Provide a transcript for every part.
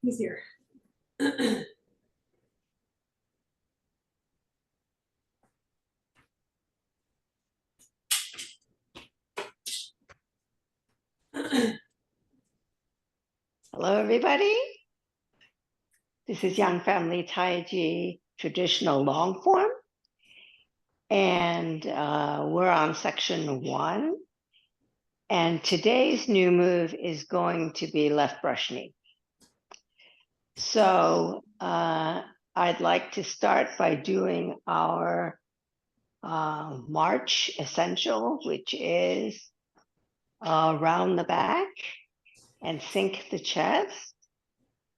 He's here. Hello, everybody. This is Young Family Tai Chi Traditional Long Form. And we're on section 1. And today's new move is going to be left brush knee. So I'd like to start by doing our march essential, which is around the back and sink the chest.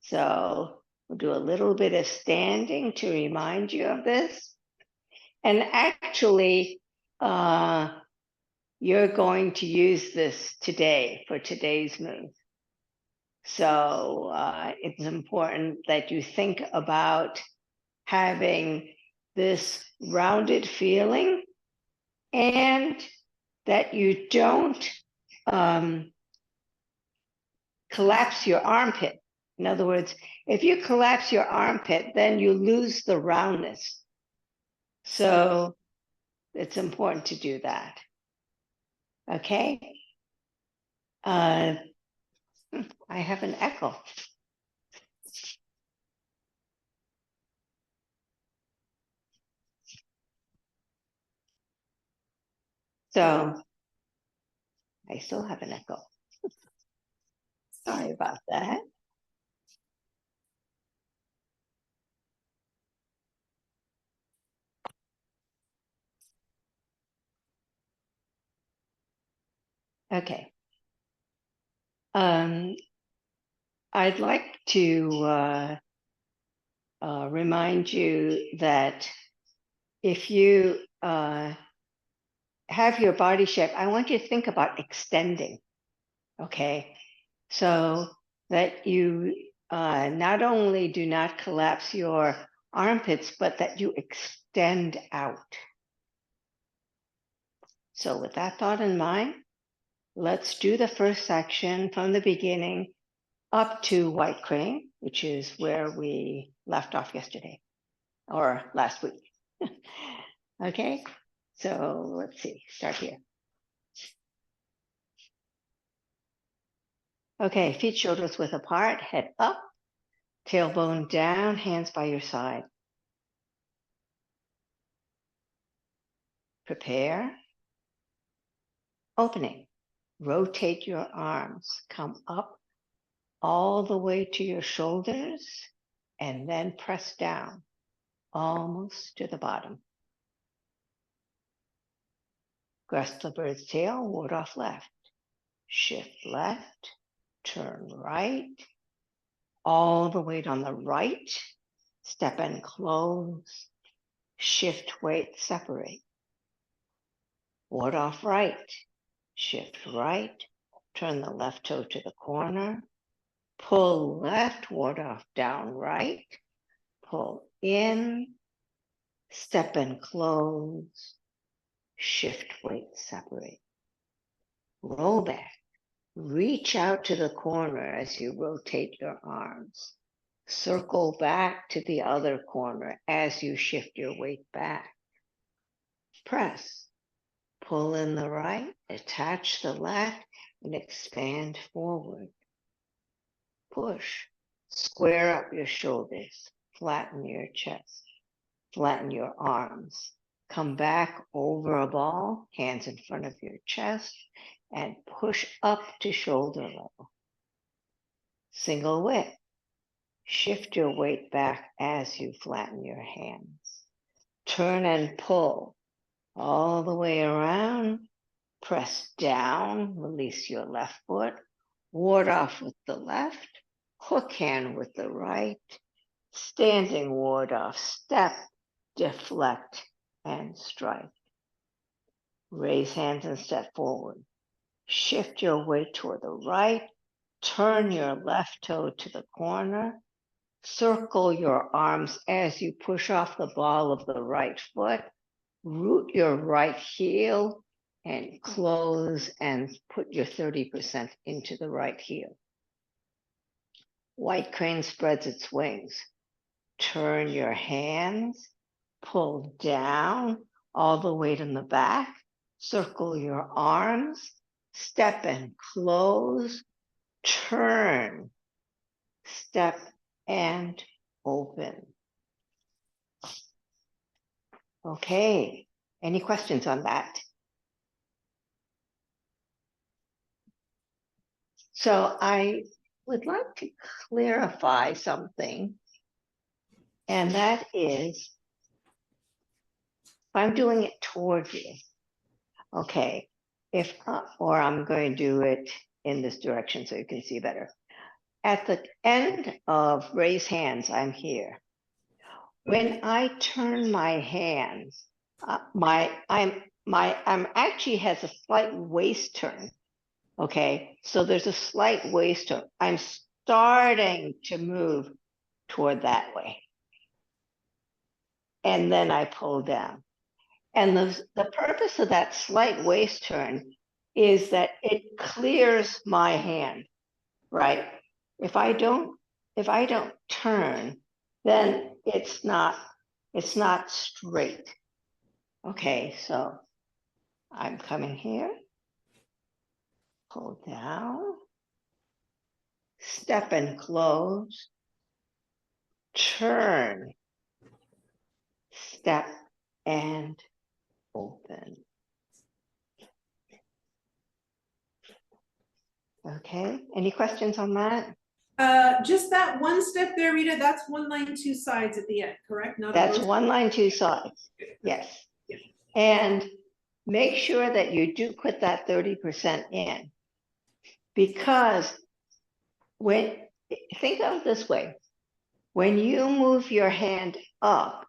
So we'll do a little bit of standing to remind you of this. And actually, you're going to use this today for today's move. So it's important that you think about having this rounded feeling and that you don't collapse your armpit. In other words, if you collapse your armpit, then you lose the roundness. So it's important to do that. Okay? I have an echo. So I still have an echo. Sorry about that. Okay. I'd like to remind you that if you have your body shape, I want you to think about extending, okay? So that you not only do not collapse your armpits, but that you extend out. So with that thought in mind, let's do the first section from the beginning up to white crane, which is where we left off yesterday or last week. Okay, so let's see, start here. Okay, feet shoulders width apart, head up, tailbone down, hands by your side. Prepare. Opening. Rotate your arms, come up all the way to your shoulders, and then press down almost to the bottom. Grasp the bird's tail, ward off left. Shift left, turn right, all the weight on the right, step and close, shift weight, separate. Ward off right, shift right, turn the left toe to the corner, pull left, ward off down right, pull in, step and close, shift weight, separate. Roll back, reach out to the corner as you rotate your arms. Circle back to the other corner as you shift your weight back. Press, pull in the right, attach the left, and expand forward. Push, square up your shoulders, flatten your chest, flatten your arms. Come back over a ball, hands in front of your chest, and push up to shoulder level. Single width. Shift your weight back as you flatten your hands. Turn and pull all the way around. Press down, release your left foot. Ward off with the left. Hook hand with the right. Standing ward off, step, deflect, and strike. Raise hands and step forward. Shift your weight toward the right. Turn your left toe to the corner. Circle your arms as you push off the ball of the right foot. Root your right heel and close and put your 30% into the right heel. White crane spreads its wings. Turn your hands, pull down, all the weight in the back, circle your arms, step and close, turn, step and open. Okay, any questions on that? So I would like to clarify something, and that is, if I'm doing it toward you, okay, or I'm going to do it in this direction so you can see better. At the end of raise hands, I'm here. When I turn my hands, I'm actually has a slight waist turn. Okay, so there's a slight waist turn. I'm starting to move toward that way. And then I pull down. And the purpose of that slight waist turn is that it clears my hand, right? If I don't turn, then it's not straight. Okay, so I'm coming here, pull down, step and close, turn, step and open. Okay, any questions on that? Just that one step there, Rita, that's one line, two sides at the end, correct? Not That's one line, two sides. Yes. Yeah. And make sure that you do put that 30% in, because think of it this way, when you move your hand up,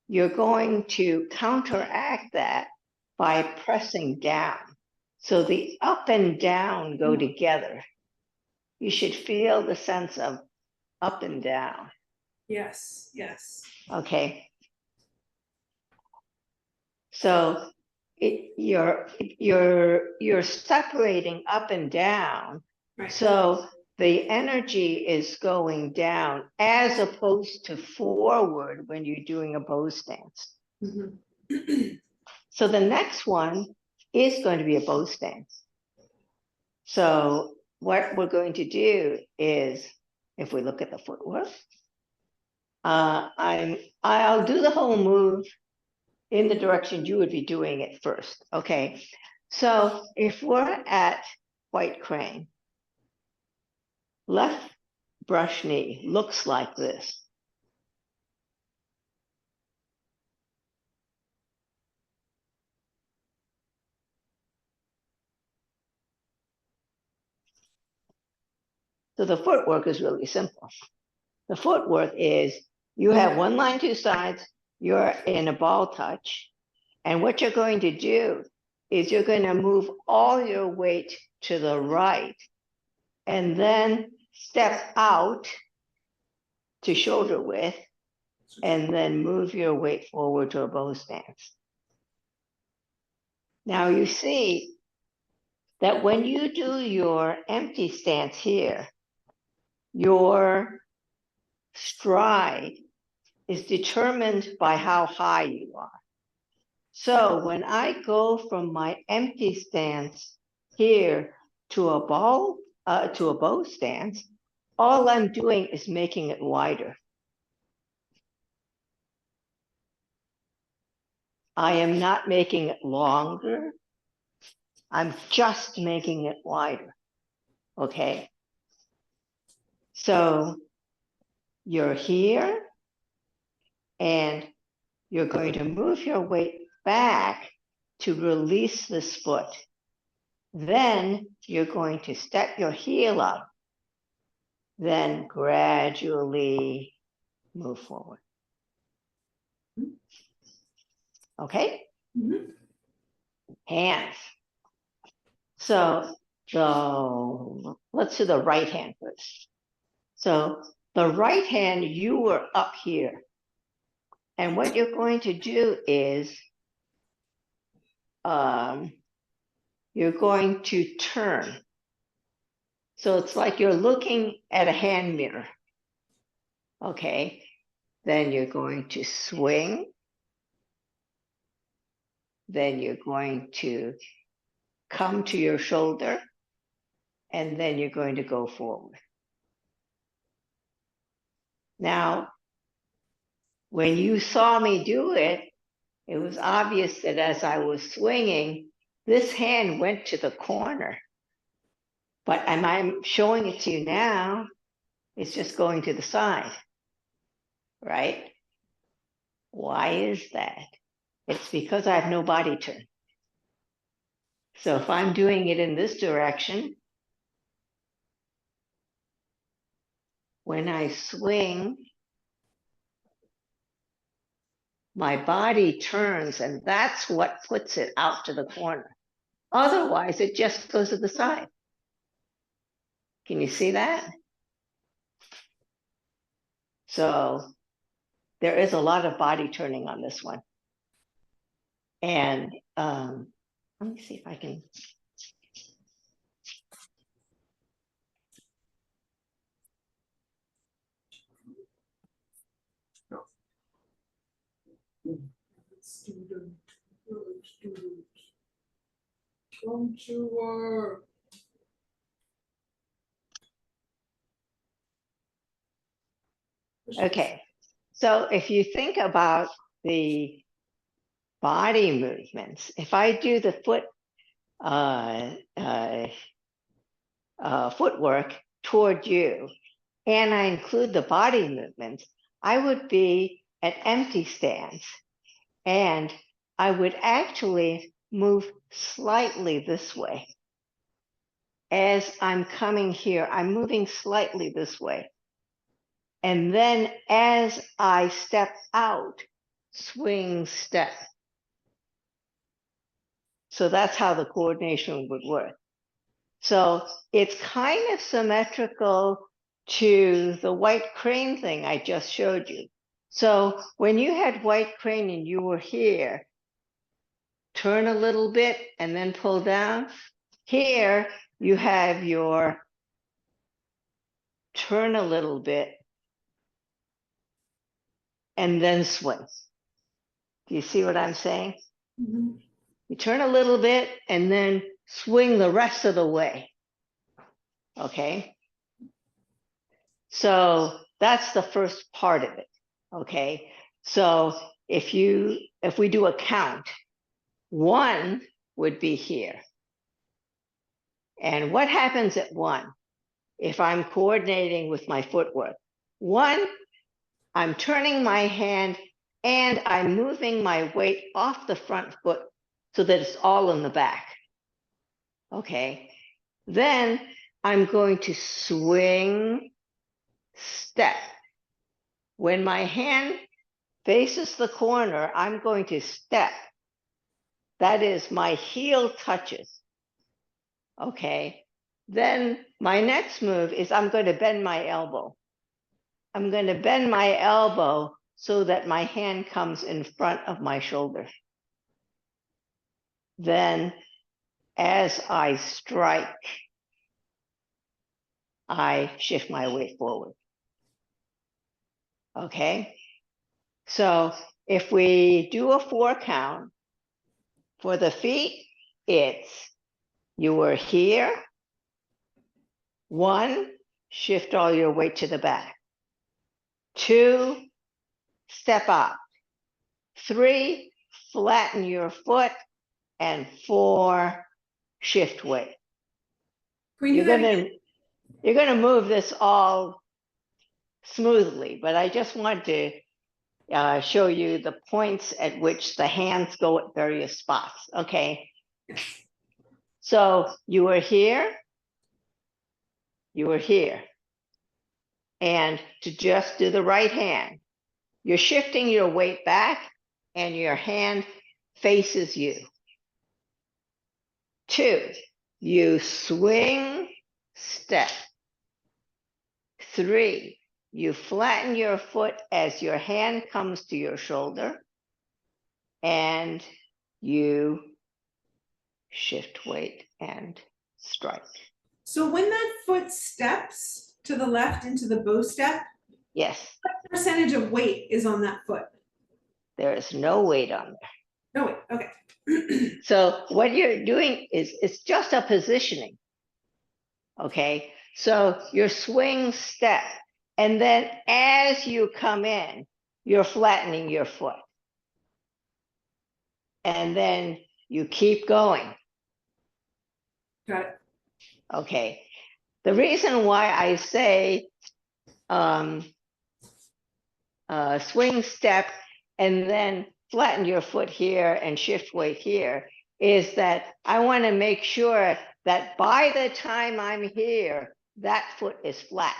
you're going to counteract that by pressing down. So the up and down go together. You should feel the sense of up and down. Yes, yes. Okay. So you're separating up and down. Right. So the energy is going down as opposed to forward when you're doing a bow stance. Mm-hmm. So the next one is going to be a bow stance. So what we're going to do is, if we look at the footwork, I'll do the whole move in the direction you would be doing it first. Okay, so if we're at white crane, left brush knee looks like this. So the footwork is really simple. The footwork is you have one line, two sides, you're in a ball touch, and what you're going to do is you're going to move all your weight to the right and then step out to shoulder width and then move your weight forward to a bow stance. Now you see that when you do your empty stance here, your stride is determined by how high you are. So when I go from my empty stance here to a bow stance, all I'm doing is making it wider. I am not making it longer. I'm just making it wider. Okay. So you're here and you're going to move your weight back to release this foot. Then you're going to step your heel up, then gradually move forward. Okay? Mm-hmm. Hands. So let's do the right hand first. So the right hand, you were up here. And what you're going to do is you're going to turn. So it's like you're looking at a hand mirror. Okay, then you're going to swing. Then you're going to come to your shoulder, and then you're going to go forward. Now, when you saw me do it, it was obvious that as I was swinging, this hand went to the corner. But I'm showing it to you now, it's just going to the side, right? Why is that? It's because I have no body turn. So if I'm doing it in this direction, when I swing, my body turns, and that's what puts it out to the corner. Otherwise, it just goes to the side. Can you see that? So there is a lot of body turning on this one. And let me see if I can. Student, come to work. Okay, so if you think about the body movements, if I do the footwork toward you, and I include the body movements, I would be at empty stance, and I would actually move slightly this way. As I'm coming here, I'm moving slightly this way. And then as I step out, swing, step. So that's how the coordination would work. So it's kind of symmetrical to the white crane thing I just showed you. So when you had white crane and you were here, turn a little bit and then pull down. Here you have your turn a little bit and then swing. Do you see what I'm saying? Mm-hmm. You turn a little bit and then swing the rest of the way. Okay. So that's the first part of it. Okay. So if we do a count, 1 would be here. And what happens at 1? If I'm coordinating with my footwork, 1, I'm turning my hand and I'm moving my weight off the front foot so that it's all in the back. Okay. Then I'm going to swing, step. When my hand faces the corner, I'm going to step. That is, my heel touches. Okay. Then my next move is I'm going to bend my elbow. I'm going to bend my elbow so that my hand comes in front of my shoulder. Then as I strike, I shift my weight forward. Okay. So if we do a 4 count, for the feet, it's you were here. 1, shift all your weight to the back. 2, step up. 3, flatten your foot. And 4, shift weight. You're gonna move this all smoothly, but I just want to show you the points at which the hands go at various spots. Okay. So you were here. You were here. And to just do the right hand, you're shifting your weight back and your hand faces you. 2, you swing, step. 3, you flatten your foot as your hand comes to your shoulder and you shift weight and strike. So when that foot steps to the left into the bow step, Yes, what percentage of weight is on that foot? there is no weight on there. No weight, okay. So what you're doing is it's just a positioning. Okay, so your swing step, and then as you come in, you're flattening your foot. And then you keep going. Got it. Okay. The reason why I say swing step and then flatten your foot here and shift weight here is that I want to make sure that by the time I'm here, that foot is flat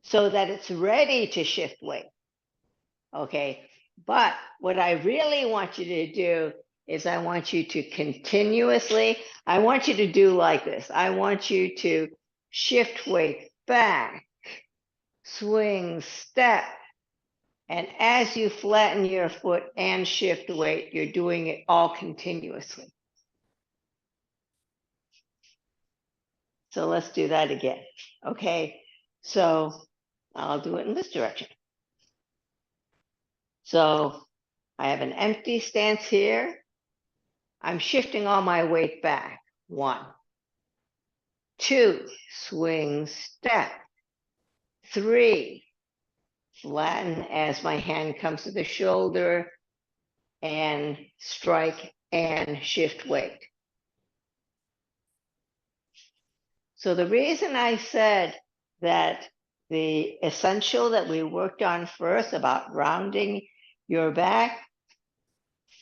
so that it's ready to shift weight. Okay. But what I really want you to do is I want you to continuously, I want you to do like this. I want you to shift weight back, swing, step. And as you flatten your foot and shift weight, you're doing it all continuously. So let's do that again. Okay. So I'll do it in this direction. So I have an empty stance here. I'm shifting all my weight back. 1, 2, swing, step. 3, flatten as my hand comes to the shoulder and strike and shift weight. So the reason I said that the essential that we worked on first about rounding your back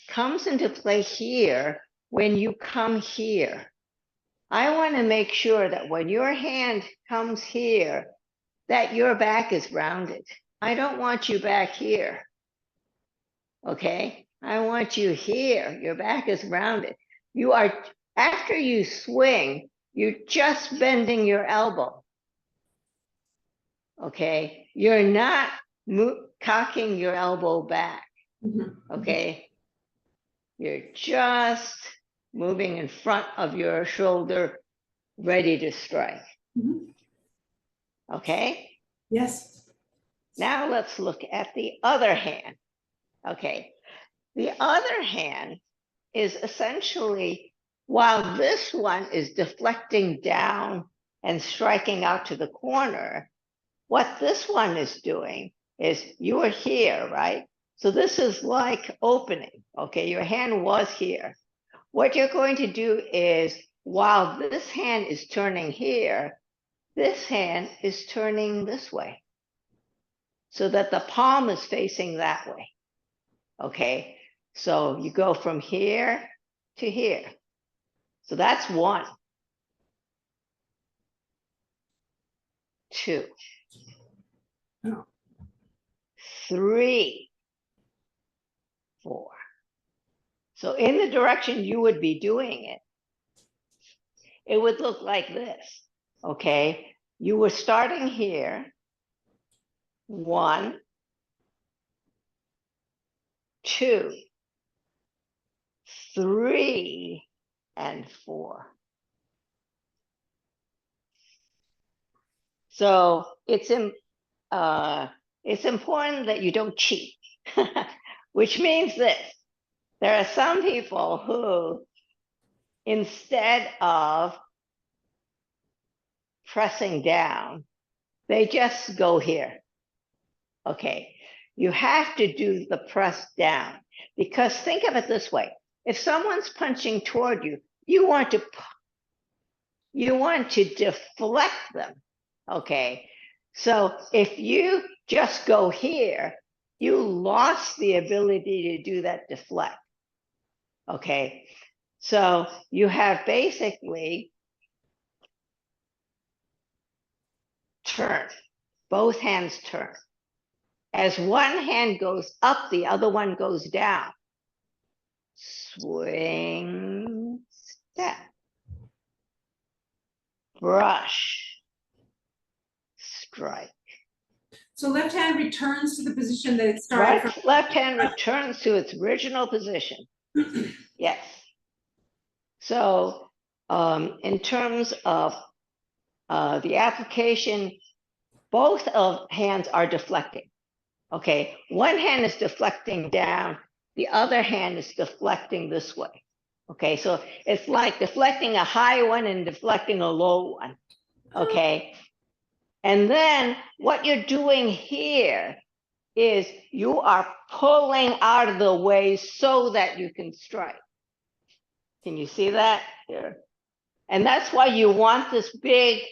comes into play here when you come here. I want to make sure that when your hand comes here, that your back is rounded. I don't want you back here. Okay? I want you here. Your back is rounded. You are, after you swing, you're just bending your elbow. Okay? You're not cocking your elbow back. Okay? You're just moving in front of your shoulder, ready to strike. Okay? Yes. Now let's look at the other hand. Okay. The other hand is essentially, while this one is deflecting down and striking out to the corner, what this one is doing is you are here, right? So this is like opening. Okay, your hand was here. What you're going to do is, while this hand is turning here, this hand is turning this way so that the palm is facing that way. Okay, so you go from here to here. So that's 1, 2, 3, 4. So in the direction you would be doing it, it would look like this. Okay, you were starting here. 1, 2, 3, and 4. So it's important that you don't cheat, which means this. There are some people who, instead of pressing down, they just go here. Okay, you have to do the press down, because think of it this way. If someone's punching toward you, you want to deflect them. Okay, so if you just go here, you lost the ability to do that deflect. Okay, so you have basically turn, both hands turn. As one hand goes up, the other one goes down. Swing, step, brush, strike. So left hand returns to the position that it started from. Left hand returns to its original position. Yes. So in terms of the application, both of hands are deflecting. Okay, one hand is deflecting down, the other hand is deflecting this way. Okay, so it's like deflecting a high one and deflecting a low one. Okay, and then what you're doing here is you are pulling out of the way so that you can strike. Can you see that here? And that's why you want this big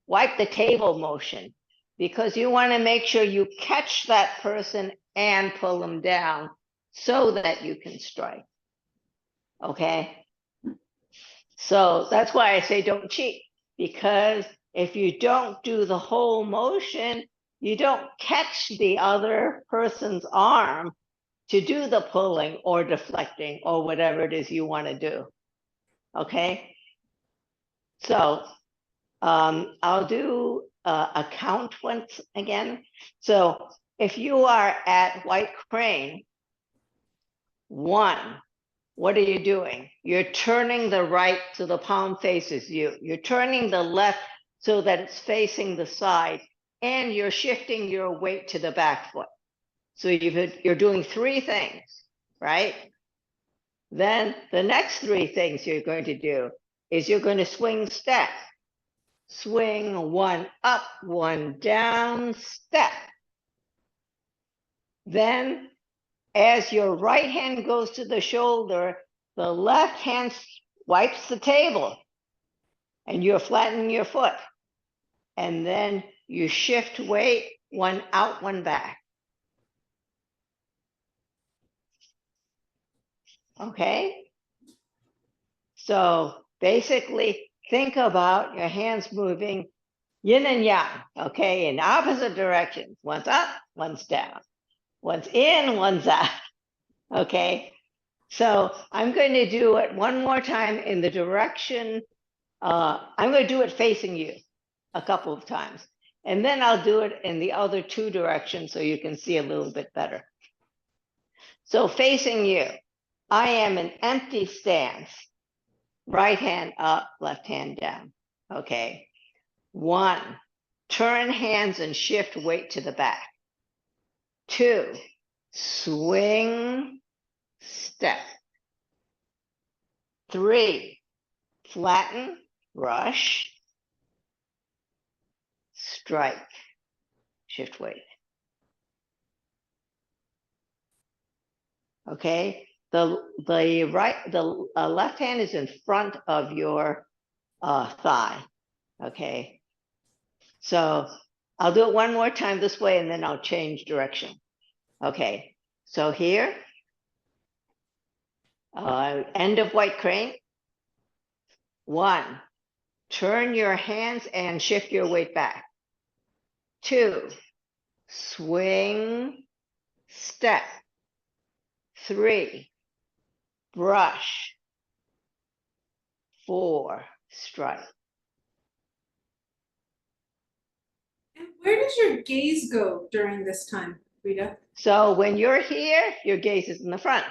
wipe the table motion, because you want to make sure you catch that person and pull them down so that you can strike. Okay? So that's why I say don't cheat, because if you don't do the whole motion, you don't catch the other person's arm to do the pulling or deflecting or whatever it is you want to do. Okay? So I'll do a count once again. So if you are at white crane, 1, what are you doing? You're turning the right so the palm faces you. You're turning the left so that it's facing the side, and you're shifting your weight to the back foot. So you're doing 3 things, right? Then the next 3 things you're going to do is you're going to swing step. Swing 1 up, 1 down, step. Then as your right hand goes to the shoulder, the left hand wipes the table and you're flattening your foot. And then you shift weight, 1 out, 1 back. Okay? So basically, think about your hands moving yin and yang, okay, in opposite directions. One's up, one's down. One's in, one's out. Okay, so I'm going to do it one more time in the direction. I'm going to do it facing you a couple of times. And then I'll do it in the other 2 directions so you can see a little bit better. So facing you, I am in empty stance. Right hand up, left hand down. Okay. 1, turn hands and shift weight to the back. 2, swing, step. 3, flatten, brush, strike, shift weight. Okay, the left hand is in front of your thigh. Okay, so I'll do it one more time this way and then I'll change direction. Okay, so here, end of white crane. 1, turn your hands and shift your weight back. 2, swing, step. 3, brush. 4, strike. And where does your gaze go during this time, Rita? So when you're here, your gaze is in the front.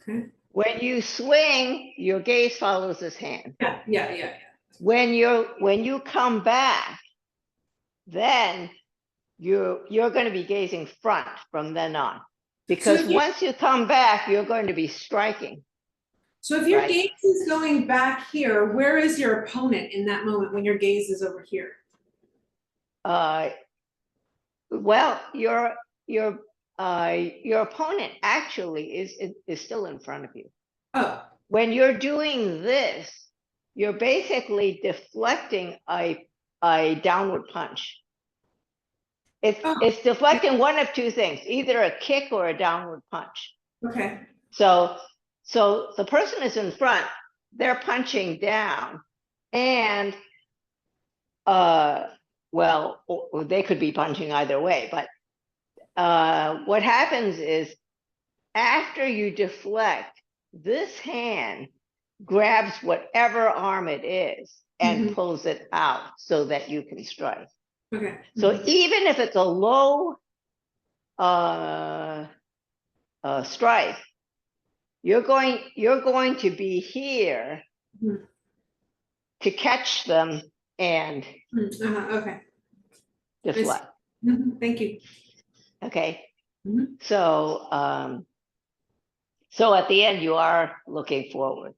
Okay. When you swing, your gaze follows this hand. Yeah. When you come back, then you're going to be gazing front from then on. Because So once you come back, you're going to be striking. So if your Right. gaze is going back here, where is your opponent in that moment when your gaze is over here? Well, your opponent actually is still in front of you. Oh, When you're doing this, you're basically deflecting a downward punch. It's deflecting one of 2 things, either a kick or a downward punch. okay. So the person is in front, they're punching down, and well, or they could be punching either way, but what happens is after you deflect, this hand grabs whatever arm it is and pulls it out so that you can strike. Okay. So even if it's a low strike, you're going to be here to catch them and Okay. just I see. left. Thank you. Okay. Mhm. So at the end, you are looking forward,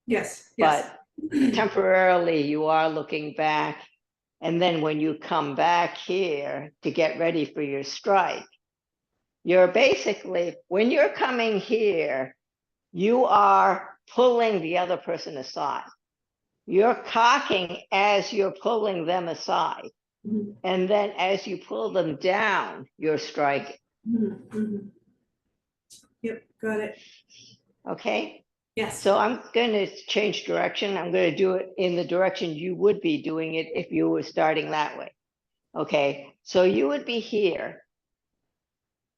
Yes, yes. but temporarily you are looking back. And then when you come back here to get ready for your strike, you're basically, when you're coming here, you are pulling the other person aside. You're cocking as you're pulling them aside. Mhm. And then as you pull them down, you're striking. Yep, got it. Okay. Yes. So I'm going to change direction. I'm going to do it in the direction you would be doing it if you were starting that way. Okay. So you would be here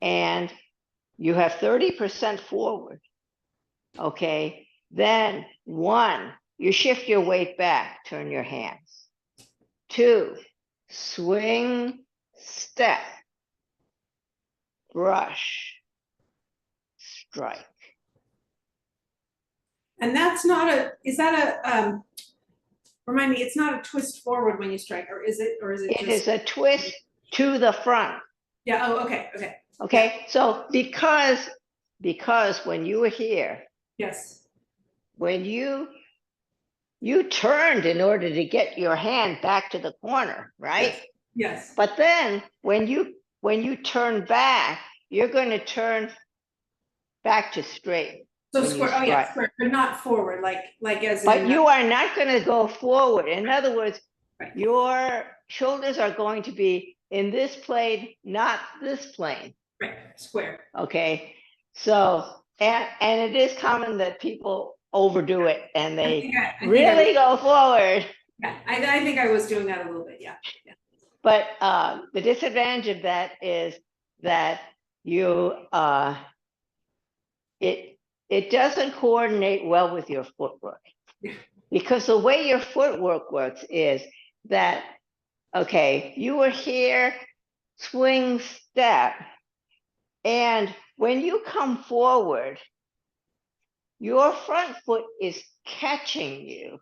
and you have 30% forward. Okay. Then 1, you shift your weight back, turn your hands. 2, swing, step, brush, strike. And that's not a, is that a, remind me, it's not a twist forward when you strike, or is it It just? is a twist to the front. Yeah, oh, okay, okay. Okay, yeah. So because when you were here, Yes. when you turned in order to get your hand back to the corner, right? Yes. Yes. But then when you turn back, you're going to turn back to straight. So square, oh yeah, square, but not forward, like as in. But you are not going to go forward. In other words, right. Your shoulders are going to be in this plane, not this plane. Right, square. Okay, so and it is common that people overdo it and they really go forward. Yeah, I think I was doing that a little bit. Yeah. But the disadvantage of that is that you it doesn't coordinate well with your footwork. Yeah. Because the way your footwork works is that, okay, you were here, swing, step, and when you come forward, your front foot is catching you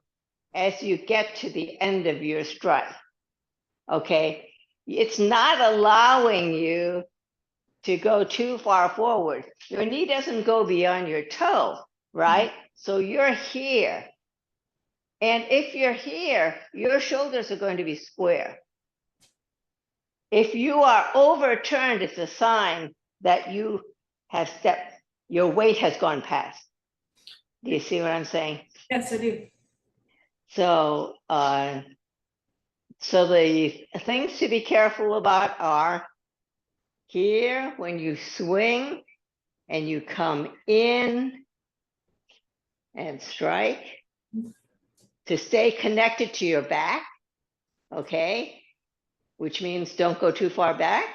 as you get to the end of your strike. Okay, it's not allowing you to go too far forward. Your knee doesn't go beyond your toe, right? So you're here. And if you're here, your shoulders are going to be square. If you are overturned, it's a sign that you have stepped, your weight has gone past. Do you see what I'm saying? Yes, I do. So, so the things to be careful about are here when you swing and you come in and strike, to stay connected to your back, okay? Which means don't go too far back.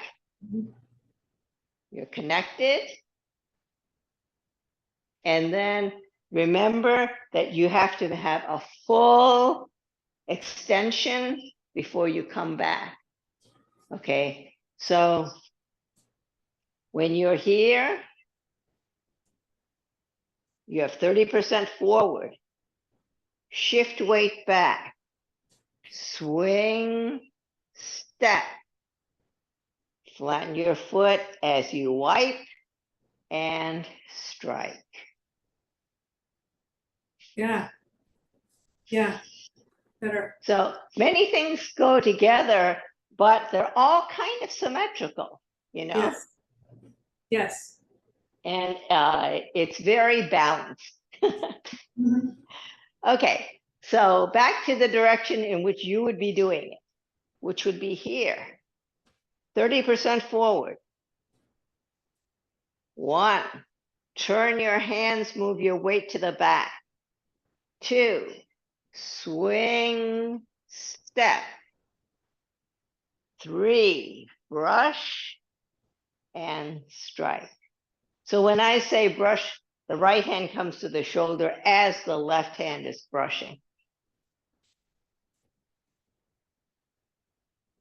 You're connected. And then remember that you have to have a full extension before you come back. Okay, so when you're here, you have 30% forward, shift weight back, swing, step, flatten your foot as you wipe and strike. Yeah. Yeah. Better. So many things go together, but they're all kind of symmetrical, you know? Yes. Yes. And it's very balanced. Okay, so back to the direction in which you would be doing it, which would be here. 30% forward. 1, turn your hands, move your weight to the back. 2, swing, step. 3, brush and strike. So when I say brush, the right hand comes to the shoulder as the left hand is brushing.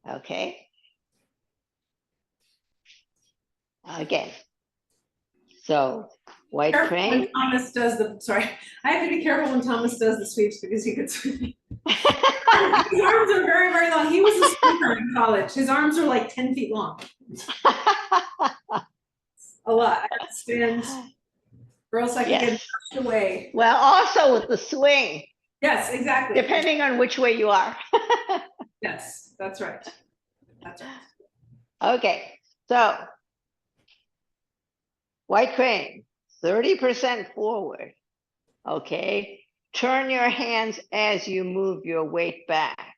Okay. Again. So White Careful crane. when Thomas does the, sorry, I have to be careful when Thomas does the sweeps because he could swim. His arms are very, very long. He was a swimmer in college. His arms are like 10 feet long. A lot. I have to stand, or else I could get Yes. pushed away. Well, also with the swing, Yes, exactly. depending on which way you are. Yes, that's right. That's right. Okay, so white crane, 30% forward. Okay, turn your hands as you move your weight back.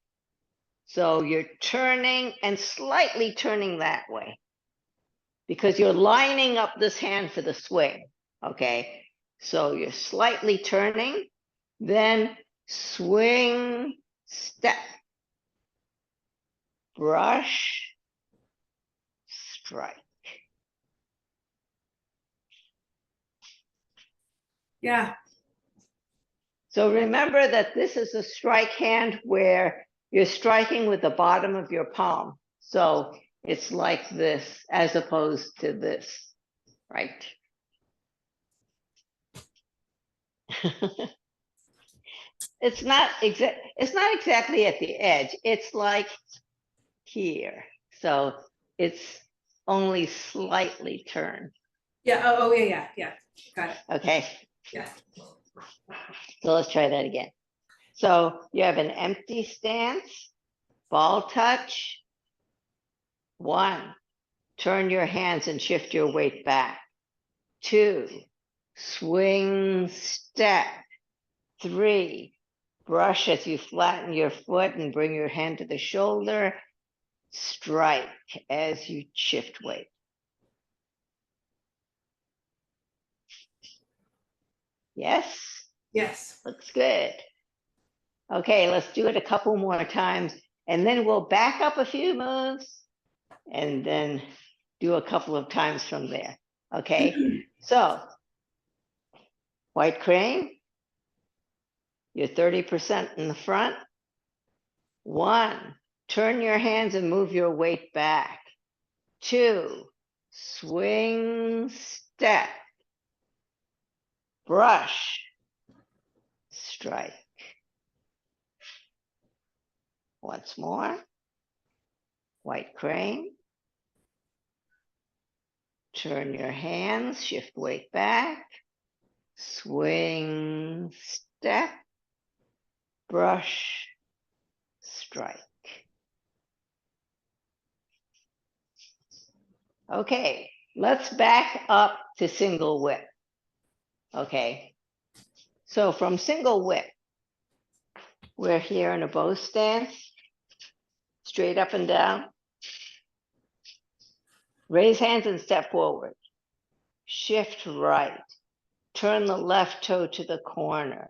So you're turning and slightly turning that way because you're lining up this hand for the swing. Okay, so you're slightly turning, then swing, step, brush, strike. Yeah. So remember that this is a strike hand where you're striking with the bottom of your palm. So it's like this as opposed to this, right? It's not exactly at the edge. It's like here. So it's only slightly turned. Yeah. Oh, yeah. Got it. Okay. Yeah. So let's try that again. So you have an empty stance, ball touch. 1, turn your hands and shift your weight back. 2, swing, step. 3, brush as you flatten your foot and bring your hand to the shoulder. Strike as you shift weight. Yes? Yes. Looks good. Okay, let's do it a couple more times, and then we'll back up a few moves, and then do a couple of times from there. Okay, so white crane, you're 30% in the front. 1, turn your hands and move your weight back. 2, swing, step, brush, strike. Once more, white crane. Turn your hands, shift weight back, swing, step, brush, strike. Okay, let's back up to single whip. Okay, so from single whip, we're here in a bow stance, straight up and down. Raise hands and step forward. Shift right. Turn the left toe to the corner.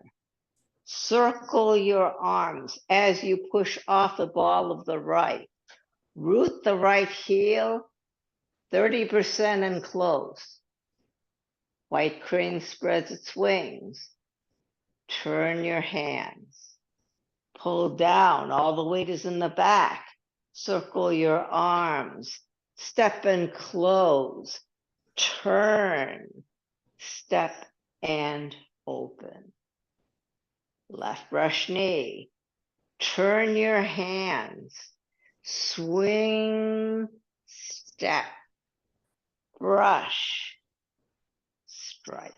Circle your arms as you push off the ball of the right. Root the right heel 30% and close. White crane spreads its wings. Turn your hands. Pull down. All the weight is in the back. Circle your arms. Step and close. Turn. Step and open. Left brush knee. Turn your hands. Swing. Step. Brush. Strike.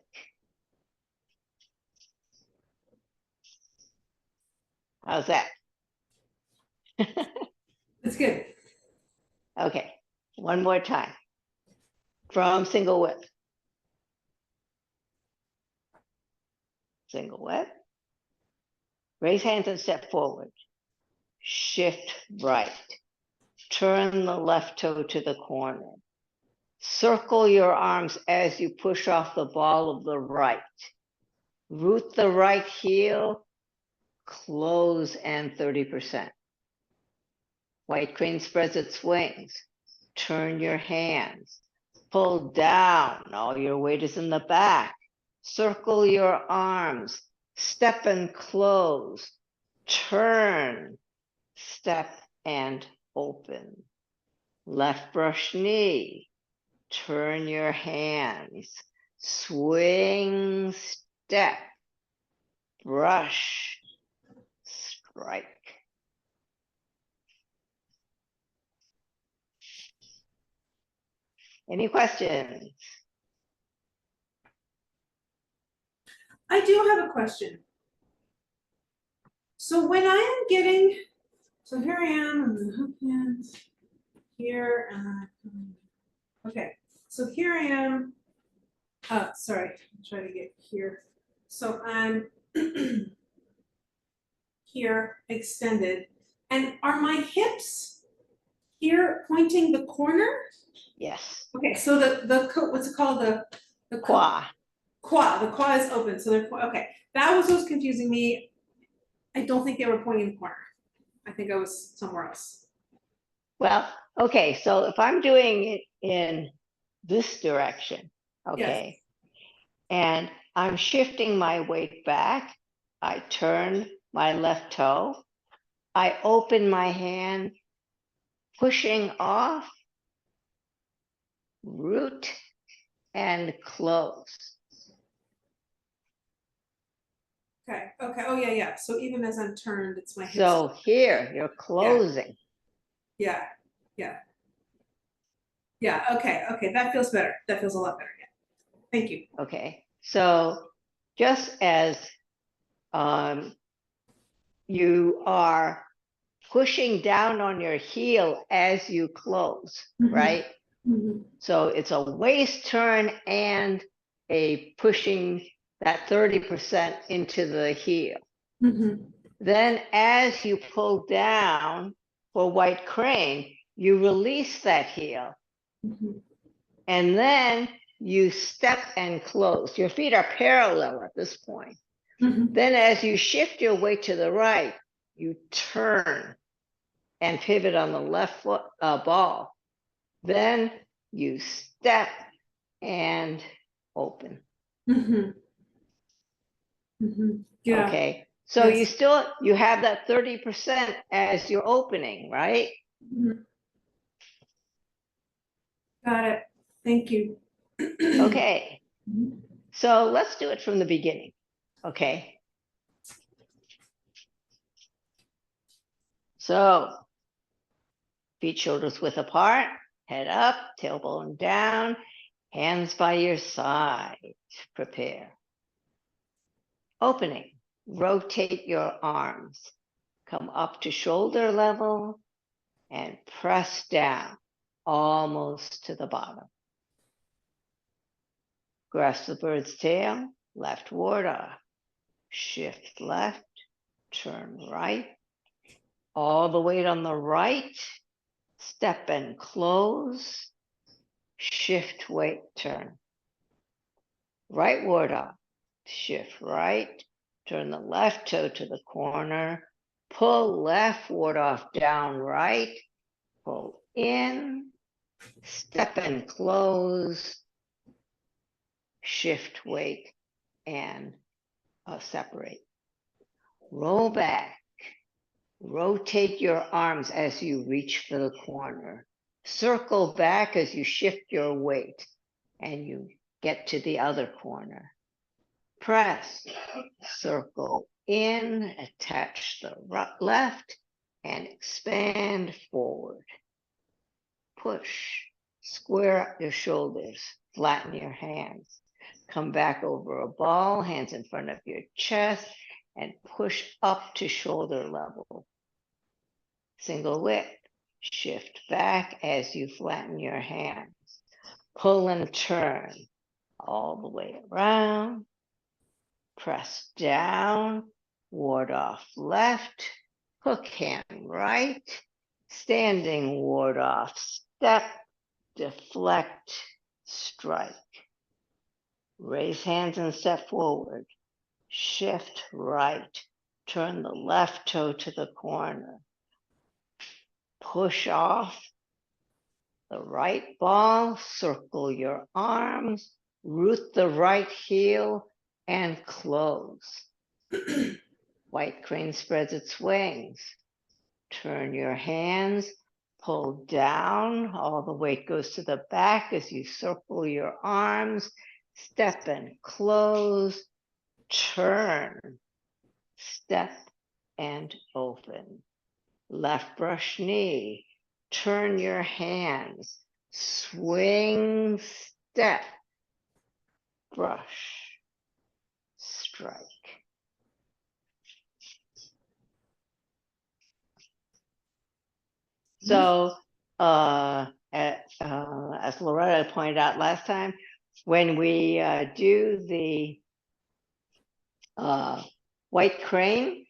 How's that? That's good. Okay, one more time. From single whip. Single whip. Raise hands and step forward. Shift right. Turn the left toe to the corner. Circle your arms as you push off the ball of the right. Root the right heel. Close and 30%. White crane spreads its wings. Turn your hands. Pull down. All your weight is in the back. Circle your arms. Step and close. Turn. Step and open. Left brush knee. Turn your hands. swing, step, brush, strike. Any questions? I do have a question. So when I am getting, so here I am, and the hook hands here, and okay, so here I am. Sorry, I'll try to get here. So I'm here extended, and are my hips here pointing the corner? Yes. Okay, so what's it called, the Qua. the qua is open, so they're okay. That was what was confusing me. I don't think they were pointing the corner. I think I was somewhere else. Well, okay, so if I'm doing it in this direction, Yes. okay, and I'm shifting my weight back, I turn my left toe, I open my hand, pushing off, root, and close. Okay, okay, oh yeah, yeah, so even as I'm turned, it's my hips. So here, you're closing. Yeah, yeah. Yeah, okay, okay, that feels better. That feels a lot better, yeah. Thank you. Okay, so just as you are pushing down on your heel as you close, right? So it's a waist turn and a pushing that 30% into the heel. Then as you pull down for white crane, you release that heel. And then you step and close. Your feet are parallel at this point. Then as you shift your weight to the right, you turn and pivot on the left foot ball. Then you step and open. Yeah. Okay. So Yes. you have that 30% as your opening, right? Got it. Thank you. Okay. So let's do it from the beginning. Okay. So feet shoulders width apart, head up, tailbone down, hands by your side. Prepare. Opening. Rotate your arms. Come up to shoulder level and press down almost to the bottom. Grasp the bird's tail, left ward off. Shift left, turn right. All the weight on the right. Step and close. Shift weight, turn. Right ward off. Shift right. Turn the left toe to the corner. Pull left ward off, down right. Pull in. Step and close. Shift weight and separate. Roll back. Rotate your arms as you reach for the corner. Circle back as you shift your weight and you get to the other corner. Press, circle in, attach the left, and expand forward. Push, square up your shoulders, flatten your hands. Come back over a ball, hands in front of your chest, and push up to shoulder level. Single whip, shift back as you flatten your hands. Pull and turn all the way around. Press down, ward off left, hook hand right, standing ward off, step, deflect, strike. Raise hands and step forward. Shift right. Turn the left toe to the corner. Push off the right ball. Circle your arms. Root the right heel and close. White crane spreads its wings. Turn your hands. Pull down. All the weight goes to the back as you circle your arms. step and close, turn, step and open. Left brush knee, turn your hands, swing, step, brush, strike. So, as Loretta pointed out last time, when we do the white crane,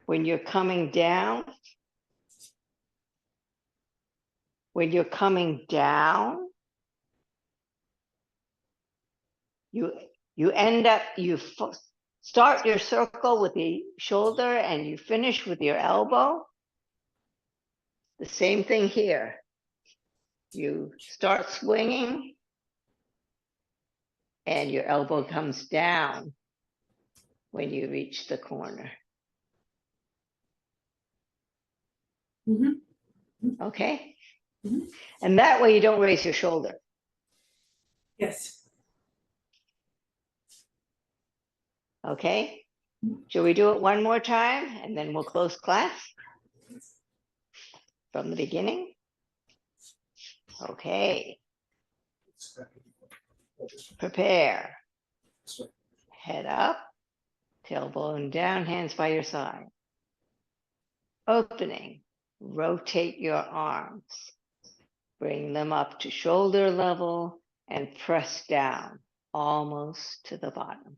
when you're coming down, you end up, start your circle with the shoulder and you finish with your elbow. The same thing here. You start swinging and your elbow comes down when you reach the corner. Okay? And that way you don't raise your shoulder. Yes. Okay? Shall we do it one more time and then we'll close class from the beginning? Okay. Prepare. Head up, tailbone down, hands by your side. Opening. Rotate your arms. Bring them up to shoulder level and press down almost to the bottom.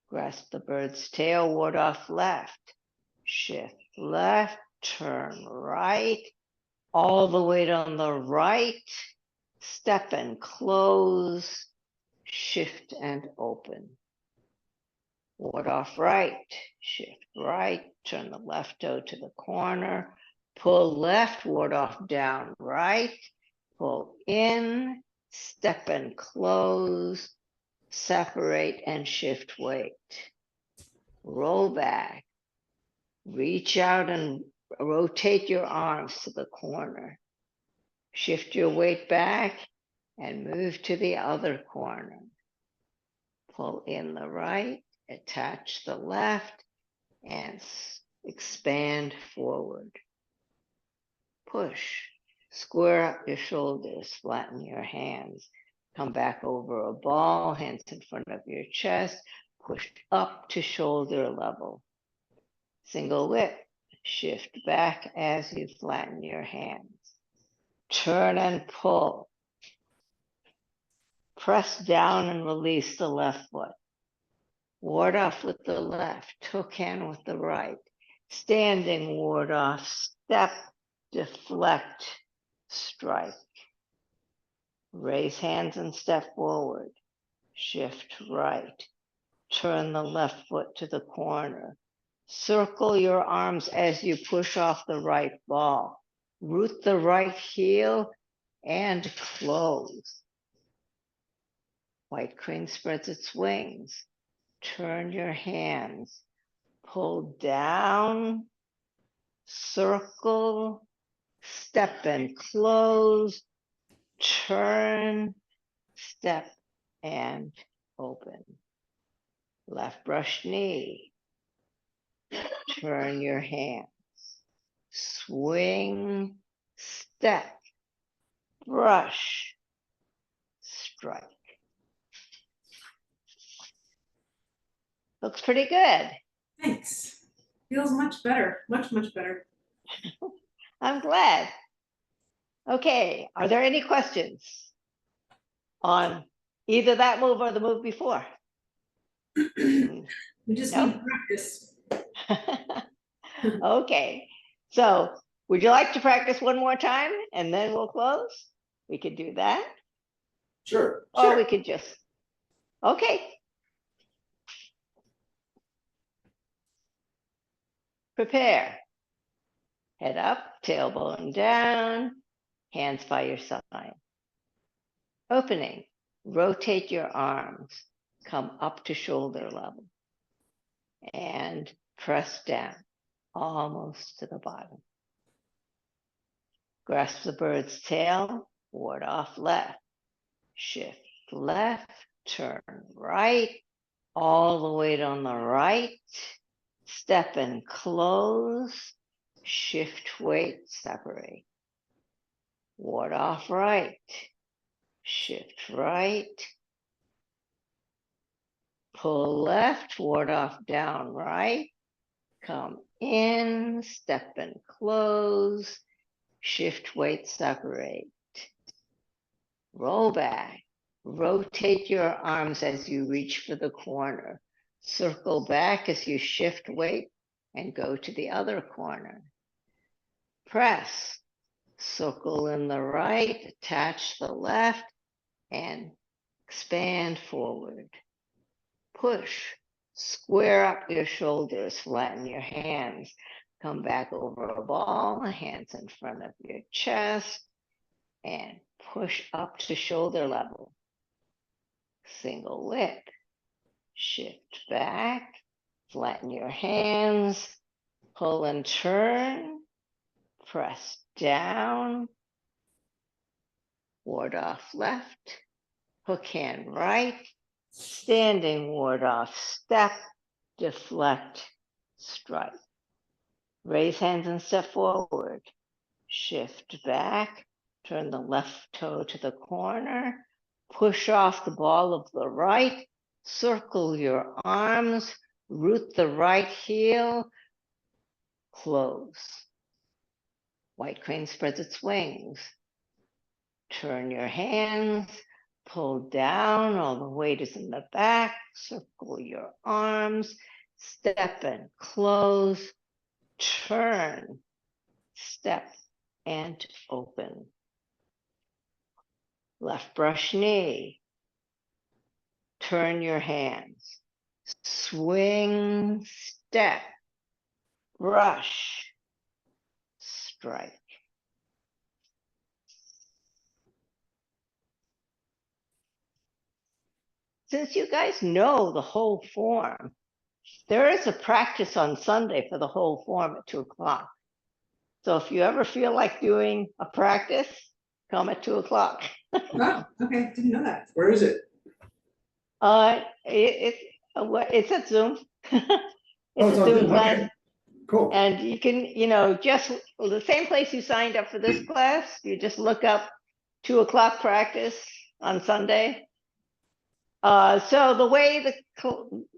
Grasp the bird's tail, ward off left. Shift left, turn right, all the way on the right. Step and close, shift and open. Ward off right, shift right, turn the left toe to the corner, pull left, ward off down right, pull in, step and close, separate and shift weight. Roll back, reach out and rotate your arms to the corner. Shift your weight back and move to the other corner. Pull in the right, attach the left, and expand forward. Push, square up your shoulders, flatten your hands. Come back over a ball, hands in front of your chest, push up to shoulder level. Single whip, shift back as you flatten your hands. Turn and pull. Press down and release the left foot. Ward off with the left, hook hand with the right. Standing ward off, step, deflect, strike. Raise hands and step forward. Shift right. Turn the left foot to the corner. Circle your arms as you push off the right ball. Root the right heel and close. White crane spreads its wings. Turn your hands. Pull down. Circle. Step and close. Turn. Step and open. Left brush knee. Turn your hands. Swing. Step. Brush. Strike. Looks pretty good. Thanks. Feels much better. Much, much better. I'm glad. Okay, are there any questions on either that move or the move before? We just No? need practice. Okay, so would you like to practice one more time and then we'll close? We could do that. Sure. Or we could just, okay. Prepare. Head up, tailbone down, hands by your side. Opening, rotate your arms, come up to shoulder level, and press down, almost to the bottom. Grasp the bird's tail, ward off left, shift left, turn right, all the weight on the right, step and close, shift weight, separate. Ward off right, shift right, pull left, ward off down right, come in, step and close, shift weight, separate. Roll back, rotate your arms as you reach for the corner. Circle back as you shift weight and go to the other corner. Press, circle in the right, attach the left, and expand forward. Push, square up your shoulders, flatten your hands. Come back over a ball, hands in front of your chest, and push up to shoulder level. Single whip. Shift back, flatten your hands, pull and turn, press down, ward off left, hook hand right, standing ward off step, deflect, strike. Raise hands and step forward. Shift back, turn the left toe to the corner, push off the ball of the right, circle your arms, root the right heel, close. White crane spreads its wings. Turn your hands, pull down, all the weight is in the back, circle your arms, step and close, turn, step and open. Left brush knee. Turn your hands. Swing, step, brush, strike. Since you guys know the whole form, there is a practice on Sunday for the whole form at 2 o'clock. So if you ever feel like doing a practice, come at 2 o'clock. Oh, okay, didn't know that. Where is it? It's at Zoom. It's on Zoom, class. okay. Cool. And you can, just the same place you signed up for this class, you just look up 2 o'clock practice on Sunday. So the way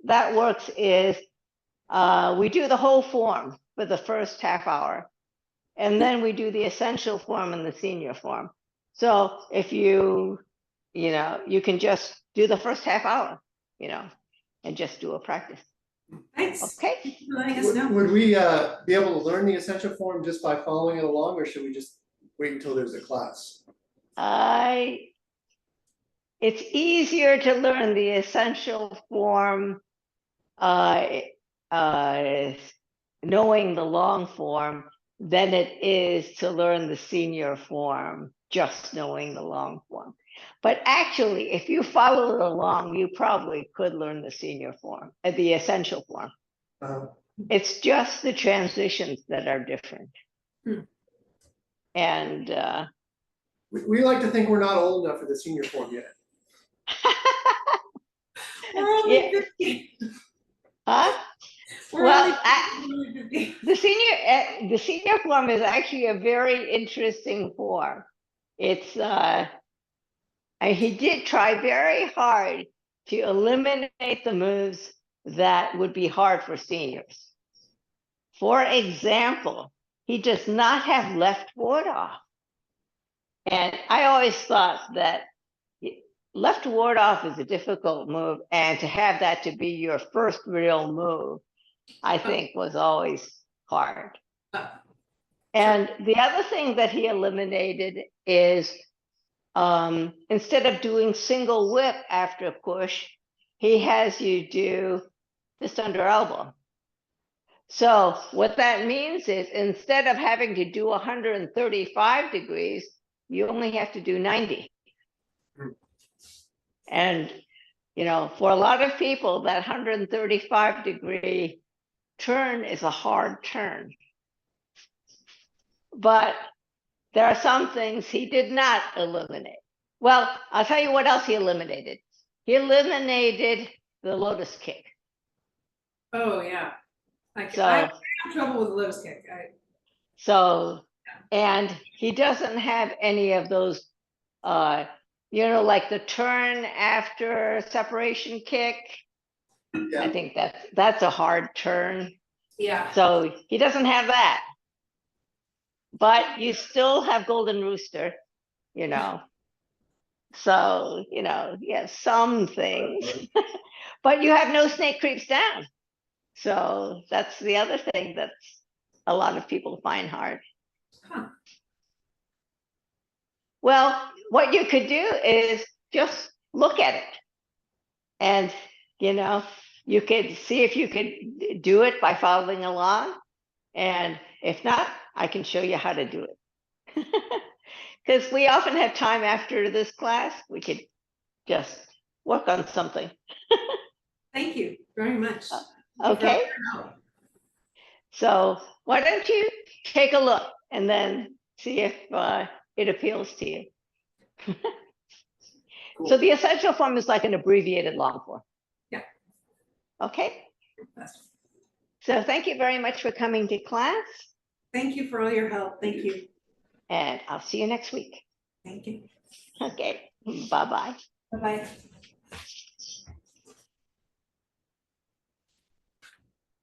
that works is we do the whole form for the first half hour, and then we do the essential form and the senior form. So if you can just do the first half hour, and just do a practice. Thanks. Okay. Thanks for letting us know. Would we be able to learn the essential form just by following it along, or should we just wait until there's a class? It's easier to learn the essential form, knowing the long form, than it is to learn the senior form, just knowing the long form. But actually, if you follow it along, you probably could learn the senior form, the essential form. It's just the transitions that are different. And we like to think we're not old enough for the senior form yet. We're only 50. Huh? We're only 50. The senior form is actually a very interesting form. It's he did try very hard to eliminate the moves that would be hard for seniors. For example, he does not have left ward off. And I always thought that left ward off is a difficult move, and to have that to be your first real move, I think was always hard. And the other thing that he eliminated is instead of doing single whip after push, he has you do fist under elbow. So what that means is instead of having to do 135 degrees, you only have to do 90. And, for a lot of people, that 135 degree turn is a hard turn. But there are some things he did not eliminate. Well, I'll tell you what else he eliminated. He eliminated the lotus kick. Oh, yeah. So I have trouble with the lotus kick. So, and he doesn't have any of those, like the turn after separation kick. I Yeah, think that's a hard turn. Yeah. So he doesn't have that. But you still have Golden Rooster, you know. So, yeah, some things. But you have no snake creeps down. So that's the other thing that's a lot of people find hard. Huh. Well, what you could do is just look at it. And, you could see if you could do it by following along. And if not, I can show you how to do it. Because we often have time after this class, we could just work on something. Thank you very much. Okay. So why don't you take a look and then see if it appeals to you. cool. So the essential form is like an abbreviated long form. Yeah. Okay. So thank you very much for coming to class. Thank you for all your help. Thank you. And I'll see you next week. Thank you. Okay. Bye-bye. Bye-bye.